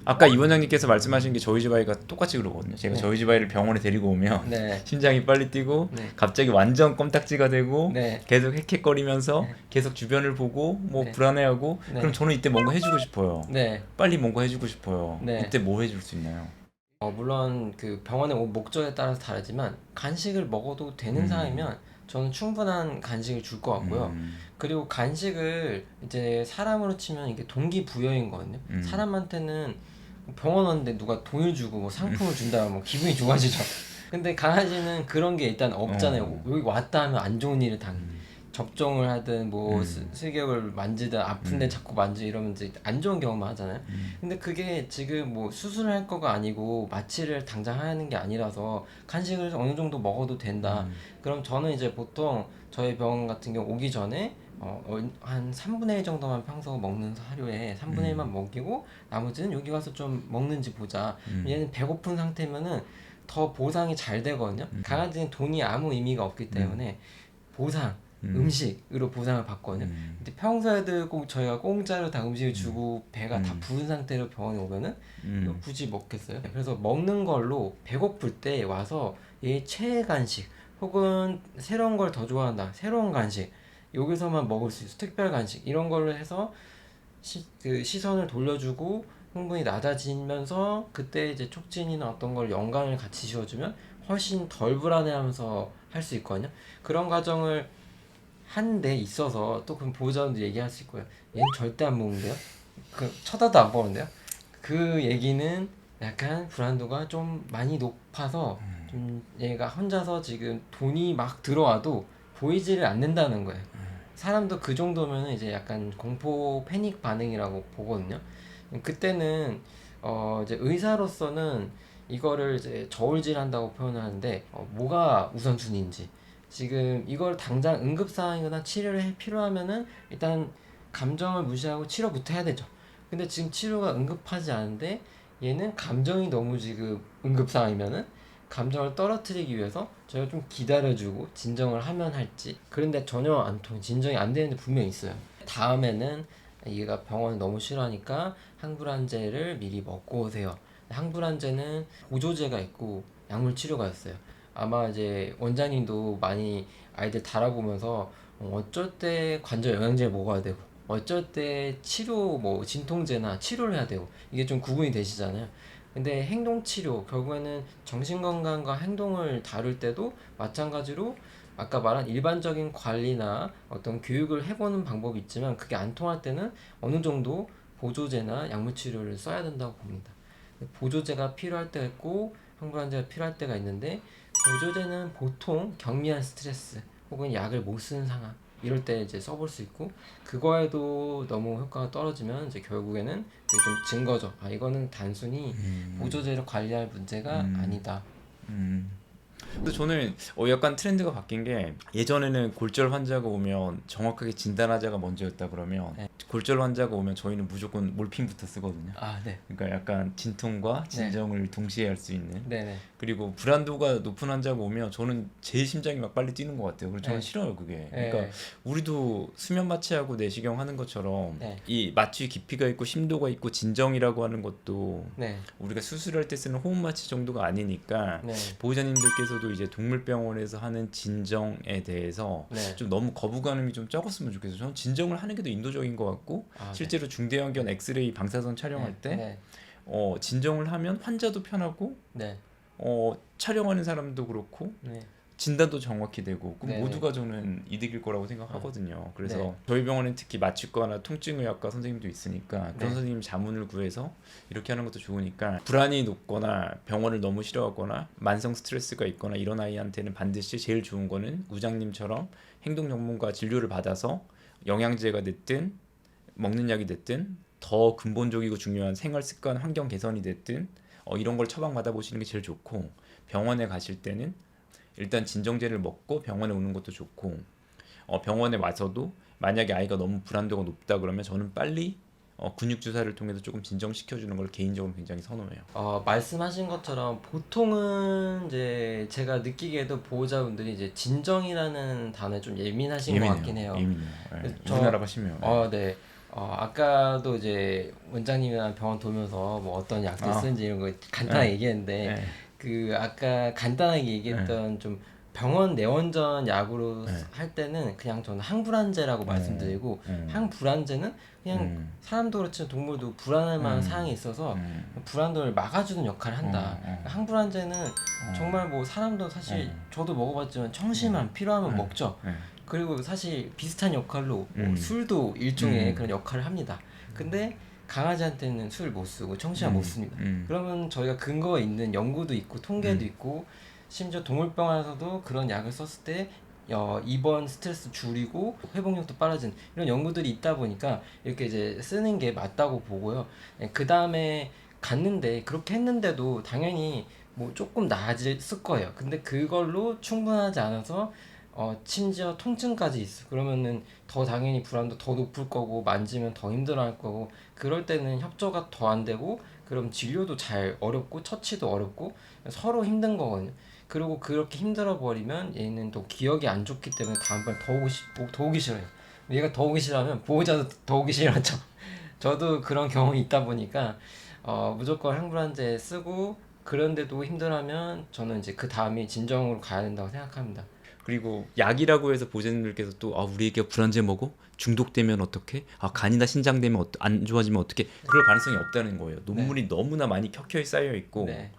아까 이 원장님께서 말씀하신 게 저희 집 아이가 똑같이 그러거든요. 제가 네. 저희 집 아이를 병원에 데리고 오면 네. 심장이 빨리 뛰고 네. 갑자기 완전 껌딱지가 되고 네. 계속 헥헥거리면서 네. 계속 주변을 보고 뭐 네. 불안해하고 네. 그럼 저는 이때 뭔가 해주고 싶어요. 네. 빨리 뭔가 해주고 싶어요. 네. 이때 뭐 해줄 수 있나요? 물론 그 병원에 온 목적에 따라서 다르지만 간식을 먹어도 되는 상황이면 저는 충분한 간식을 줄 것 같고요. 그리고 간식을 이제 사람으로 치면 이게 동기부여인 거거든요. 사람한테는 병원 왔는데 누가 돈을 주고 뭐 상품을 준다 뭐 기분이 좋아지죠. 근데 강아지는 그런 게 일단 없잖아요. 여기 왔다 하면 안 좋은 일을 접종을 하든 뭐 슬개골 만지든 아픈데 자꾸 만지 이러면 이제 안 좋은 경험만 하잖아요. 근데 그게 지금 뭐 수술을 할 거가 아니고 마취를 당장 하는 게 아니라서 간식을 어느 정도 먹어도 된다. 그럼 저는 이제 보통 저희 병원 같은 경우 오기 전에 한 3분의 1 정도만 평소 먹는 사료에 3분의 1만 먹이고 나머지는 여기 와서 좀 먹는지 보자. 얘는 배고픈 상태면은 더 보상이 잘 되거든요. 강아지는 돈이 아무 의미가 없기 때문에 보상, 음식으로 보상을 받거든요. 근데 평소에도 꼭 저희가 공짜로 다 음식을 주고 배가 다 부은 상태로 병원에 오면은 이거 굳이 먹겠어요? 그래서 먹는 걸로 배고플 때 와서 얘 최애 간식 혹은 새로운 걸 더 좋아한다. 새로운 간식 여기서만 먹을 수 있어. 특별 간식 이런 걸로 해서 그 시선을 돌려주고 흥분이 낮아지면서 그때 이제 촉진이나 어떤 걸 영감을 같이 씌워주면 훨씬 덜 불안해하면서 할 수 있거든요. 그런 과정을 한 데 있어서 또 그럼 보호자분들 얘기할 수 있고요. 얘는 절대 안 먹는데요. 그 쳐다도 안 보는데요. 그 얘기는 약간 불안도가 좀 많이 높아서 좀 얘가 혼자서 지금 돈이 막 들어와도 보이지를 않는다는 거예요. 사람도 그 정도면 이제 약간 공포 패닉 반응이라고 보거든요. 그때는 이제 의사로서는 이거를 이제 저울질한다고 표현하는데 뭐가 우선순위인지 지금 이걸 당장 응급 상황이거나 치료를 필요하면은 일단 감정을 무시하고 치료부터 해야 되죠. 근데 지금 치료가 응급하지 않은데 얘는 감정이 너무 지금 응급 상황이면은 감정을 떨어뜨리기 위해서 저희가 좀 기다려주고 진정을 하면 할지. 그런데 전혀 안 통, 진정이 안 되는데 분명히 있어요. 다음에는 얘가 병원을 너무 싫어하니까 항불안제를 미리 먹고 오세요. 항불안제는 보조제가 있고 약물 치료가 있어요. 아마 이제 원장님도 많이 아이들 달아보면서 어쩔 때 관절 영양제 먹어야 되고 어쩔 때 치료 뭐 진통제나 치료를 해야 되고 이게 좀 구분이 되시잖아요. 근데 행동치료 결국에는 정신건강과 행동을 다룰 때도 마찬가지로 아까 말한 일반적인 관리나 어떤 교육을 해보는 방법이 있지만 그게 안 통할 때는 어느 정도 보조제나 약물치료를 써야 된다고 봅니다. 보조제가 필요할 때가 있고 항불안제가 필요할 때가 있는데 보조제는 보통 경미한 스트레스 혹은 약을 못 쓰는 상황 이럴 때 이제 써볼 수 있고 그거에도 너무 효과가 떨어지면 이제 결국에는 그게 좀 증거죠. 아 이거는 단순히 보조제를 관리할 문제가 아니다. 음. 근데 저는 약간 트렌드가 바뀐 게 예전에는 골절 환자가 오면 정확하게 진단하자가 먼저였다 그러면 네. 골절 환자가 오면 저희는 무조건 몰핀부터 쓰거든요. 아 네. 그러니까 약간 진통과 네. 진정을 동시에 할 수 있는. 네네. 그리고 불안도가 높은 환자가 오면 저는 제 심장이 막 빨리 뛰는 것 같아요. 그래서 저는 네. 싫어요 그게. 네. 그러니까 우리도 수면 마취하고 내시경 하는 것처럼 네. 이 마취 깊이가 있고 심도가 있고 진정이라고 하는 것도 네. 우리가 수술할 때 쓰는 호흡 마취 정도가 아니니까 네. 보호자님들께서도 이제 동물병원에서 하는 진정에 대해서 네. 좀 너무 거부감이 좀 적었으면 좋겠어요. 저는 진정을 하는 게 더 인도적인 것 같고 아, 네. 실제로 중대형견 엑스레이 방사선 촬영할 때 네. 진정을 하면 환자도 편하고 네. 촬영하는 사람도 그렇고 네. 진단도 정확히 되고 그럼 네네. 모두가 저는 이득일 거라고 생각하거든요. 그래서 네. 저희 병원엔 특히 마취과나 통증의학과 선생님도 있으니까 그런 네. 선생님 자문을 구해서 이렇게 하는 것도 좋으니까 불안이 높거나 병원을 너무 싫어하거나 만성 스트레스가 있거나 이런 아이한테는 반드시 제일 좋은 거는 우장님처럼 행동 전문가 진료를 받아서 영양제가 됐든 먹는 약이 됐든 더 근본적이고 중요한 생활 습관 환경 개선이 됐든 이런 걸 처방 받아보시는 게 제일 좋고 병원에 가실 때는 일단 진정제를 먹고 병원에 오는 것도 좋고 병원에 와서도 만약에 아이가 너무 불안도가 높다 그러면 저는 빨리 근육 주사를 통해서 조금 진정시켜주는 걸 개인적으로 굉장히 선호해요. 말씀하신 것처럼 보통은 이제 제가 느끼기에도 보호자분들이 이제 진정이라는 단어에 좀 예민하신 것 같긴 해요. 예민해요. 예. 그래서 우리나라가 심해요. 예. 네. 아까도 이제 원장님이랑 병원 돌면서 뭐 어떤 약들 아, 쓰는지 이런 거 간단하게 네, 얘기했는데 네, 그 아까 간단하게 네, 얘기했던 좀 병원 내원전 약으로 네, 할 때는 그냥 저는 항불안제라고 음, 말씀드리고 음, 항불안제는 그냥 음, 사람도 그렇지만 동물도 불안할 만한 사항이 음, 있어서 음, 불안도를 막아주는 역할을 한다. 항불안제는 정말 뭐 사람도 사실 저도 먹어봤지만 청심환 필요하면 먹죠. 그리고 사실 비슷한 역할로 뭐 술도 일종의 그런 역할을 합니다. 근데 강아지한테는 술 못 쓰고 청심환 못 씁니다. 그러면 저희가 근거가 있는 연구도 있고 통계도 있고 심지어 동물병원에서도 그런 약을 썼을 때 입원 스트레스 줄이고 회복력도 빨라진 이런 연구들이 있다 보니까 이렇게 이제 쓰는 게 맞다고 보고요. 그 다음에 갔는데 그렇게 했는데도 당연히 뭐 조금 나아졌을 거예요. 근데 그걸로 충분하지 않아서 심지어 통증까지 있어. 그러면은 더 당연히 불안도 더 높을 거고 만지면 더 힘들어할 거고 그럴 때는 협조가 더 안 되고 그럼 진료도 잘 어렵고 처치도 어렵고 서로 힘든 거거든요. 그리고 그렇게 힘들어 버리면 얘는 또 기억이 안 좋기 때문에 다음번에 더 오기 싫어요. 얘가 더 오기 싫어하면 보호자도 더 오기 싫어하죠. 저도 그런 경험이 있다 보니까 무조건 항불안제 쓰고 그런데도 힘들어하면 저는 이제 그 다음이 진정으로 가야 된다고 생각합니다. 그리고 약이라고 해서 보호자님들께서 또 우리 애기가 불안제 먹어? 중독되면 어떡해? 간이나 신장 되면 안 좋아지면 어떡해? 그럴 가능성이 없다는 거예요. 네, 논문이 너무나 많이 켜켜이 쌓여 있고 네,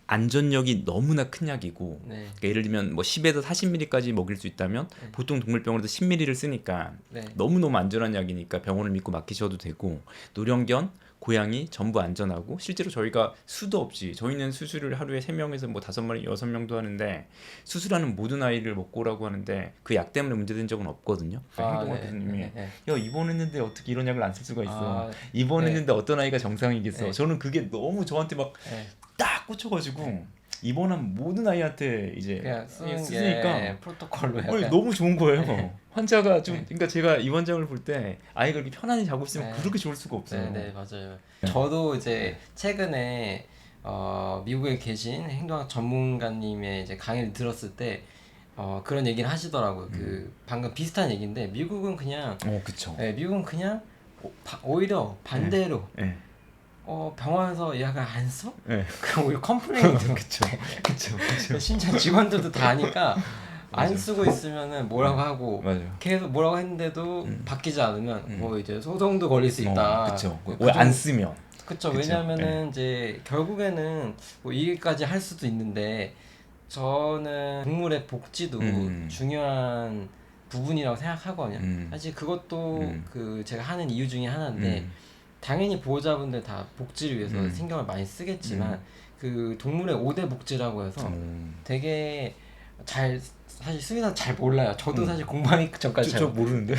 안전력이 너무나 큰 약이고, 네, 그러니까 예를 들면 뭐 10에서 40ml까지 먹일 수 있다면 네, 보통 동물병원에서 10ml를 쓰니까 네, 너무너무 안전한 약이니까 병원을 믿고 맡기셔도 되고, 노령견, 고양이 전부 안전하고, 실제로 저희가 수도 없이, 저희는 수술을 하루에 3명에서 뭐 5마리 6명도 하는데 수술하는 모든 아이를 먹고 오라고 하는데 그 약 때문에 문제된 적은 없거든요. 행동학 네, 교수님이 네, 네. 야 입원했는데 어떻게 이런 약을 안 쓸 수가 있어, 아, 네, 입원했는데 어떤 아이가 정상이겠어. 네, 저는 그게 너무 저한테 막 네. 딱 꽂혀가지고 입원한 모든 아이한테 이제 그냥 쓰는 쓰니까 게 프로토콜로 약간 너무 좋은 거예요. 환자가 좀, 네. 그러니까 제가 이 원장을 볼 때 아이가 이렇게 편안히 자고 있으면 네. 그렇게 좋을 수가 네, 없어요. 네, 맞아요. 네. 저도 이제 최근에 미국에 계신 행동학 전문가님의 이제 강의를 들었을 때 그런 얘기를 하시더라고요. 그 방금 비슷한 얘기인데 미국은 그냥 그쵸. 미국은 그냥 오히려 예, 반대로 예, 병원에서 약을 안 써? 예. 그럼 오히려 컴플레인이 들어. 그쵸, 그쵸, 그쵸. 심지어 직원들도 다 아니까 안 맞아. 쓰고 있으면은 뭐라고 하고 맞아요. 계속 뭐라고 했는데도 바뀌지 않으면 음. 뭐 이제 소송도 걸릴 수 있다. 그쵸. 그 왜 안 정- 쓰면. 그쵸. 그쵸. 왜냐면은 이제 결국에는 뭐 이 일까지 할 수도 있는데 저는 동물의 복지도 음. 중요한 부분이라고 생각하거든요. 음. 사실 그것도 음. 그 제가 하는 이유 중에 하나인데 음. 당연히 보호자분들 다 복지를 위해서 음. 신경을 많이 쓰겠지만 음. 그 동물의 5대 복지라고 해서 음. 되게 잘 사실 수의사 잘 몰라요. 저도 음. 사실 공부하기 전까지 저 잘 모르는데.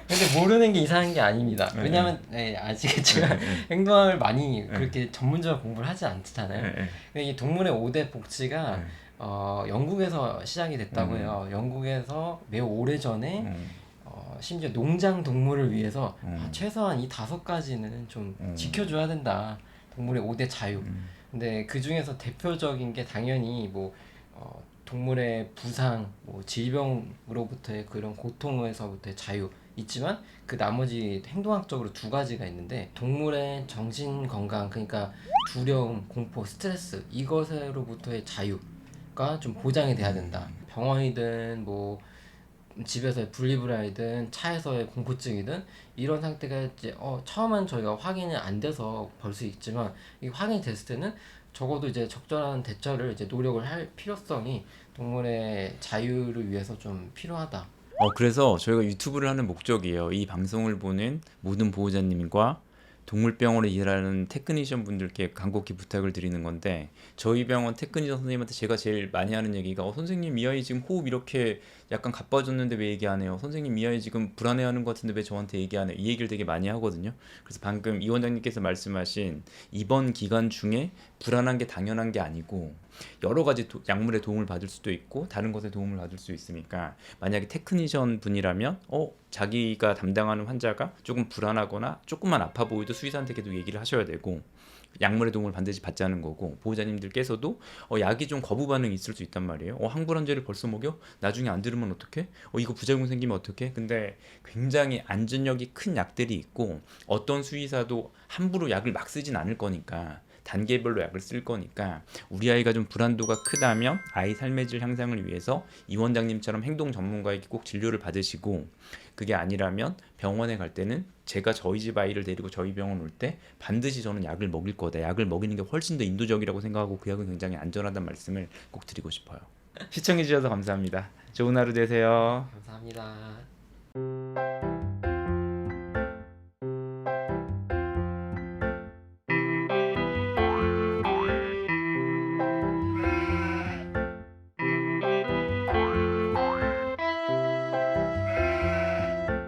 근데 모르는 게 이상한 게 아닙니다. 네, 왜냐면 아시겠지만 행동학을 많이 네. 그렇게 전문적으로 공부를 하지 않잖아요. 예, 근데 이 동물의 5대 복지가 예. 영국에서 시작이 됐다고 해요. 영국에서 매우 오래전에 음. 심지어 농장 동물을 위해서 음. 최소한 이 5가지는 좀 음. 지켜줘야 된다. 동물의 5대 자유. 근데 그 중에서 대표적인 게 당연히 뭐 동물의 부상, 뭐 질병으로부터의 그런 고통에서부터의 자유 있지만 그 나머지 행동학적으로 2가지가 있는데 동물의 정신 건강 그러니까 두려움, 공포, 스트레스 이것으로부터의 자유가 좀 보장이 돼야 된다. 병원이든 뭐 집에서의 분리불안이든 차에서의 공포증이든 이런 상태가 이제 처음엔 저희가 확인이 안 돼서 볼 수 있지만 이 확인이 됐을 때는 적어도 이제 적절한 대처를 이제 노력을 할 필요성이 동물의 자유를 위해서 좀 필요하다. 그래서 저희가 유튜브를 하는 목적이에요. 이 방송을 보는 모든 보호자님과 동물병원에 일하는 테크니션 분들께 간곡히 부탁을 드리는 건데, 저희 병원 테크니션 선생님한테 제가 제일 많이 하는 얘기가 선생님 이 아이 지금 호흡 이렇게 약간 가빠졌는데 왜 얘기 안 해요? 선생님 이 아이 지금 불안해하는 것 같은데 왜 저한테 얘기 안 해요? 이 얘기를 되게 많이 하거든요. 그래서 방금 이 원장님께서 말씀하신 입원 기간 중에 불안한 게 당연한 게 아니고 여러 가지 약물의 도움을 받을 수도 있고 다른 것에 도움을 받을 수 있으니까, 만약에 테크니션 분이라면 자기가 담당하는 환자가 조금 불안하거나 조금만 아파 보이도 수의사한테 계속 얘기를 하셔야 되고, 약물의 도움을 반드시 받자는 거고, 보호자님들께서도 약이 좀 거부 반응이 있을 수 있단 말이에요. 항불안제를 벌써 먹여? 나중에 안 들으면 어떡해? 이거 부작용 생기면 어떡해? 근데 굉장히 안전력이 큰 약들이 있고, 어떤 수의사도 함부로 약을 막 쓰진 않을 거니까, 단계별로 약을 쓸 거니까, 우리 아이가 좀 불안도가 크다면 아이 삶의 질 향상을 위해서 이 원장님처럼 행동 전문가에게 꼭 진료를 받으시고, 그게 아니라면 병원에 갈 때는 제가 저희 집 아이를 데리고 저희 병원 올 때 반드시 저는 약을 먹일 거다. 약을 먹이는 게 훨씬 더 인도적이라고 생각하고 그 약은 굉장히 안전하다는 말씀을 꼭 드리고 싶어요. 시청해 주셔서 감사합니다. 좋은 하루 되세요. 감사합니다.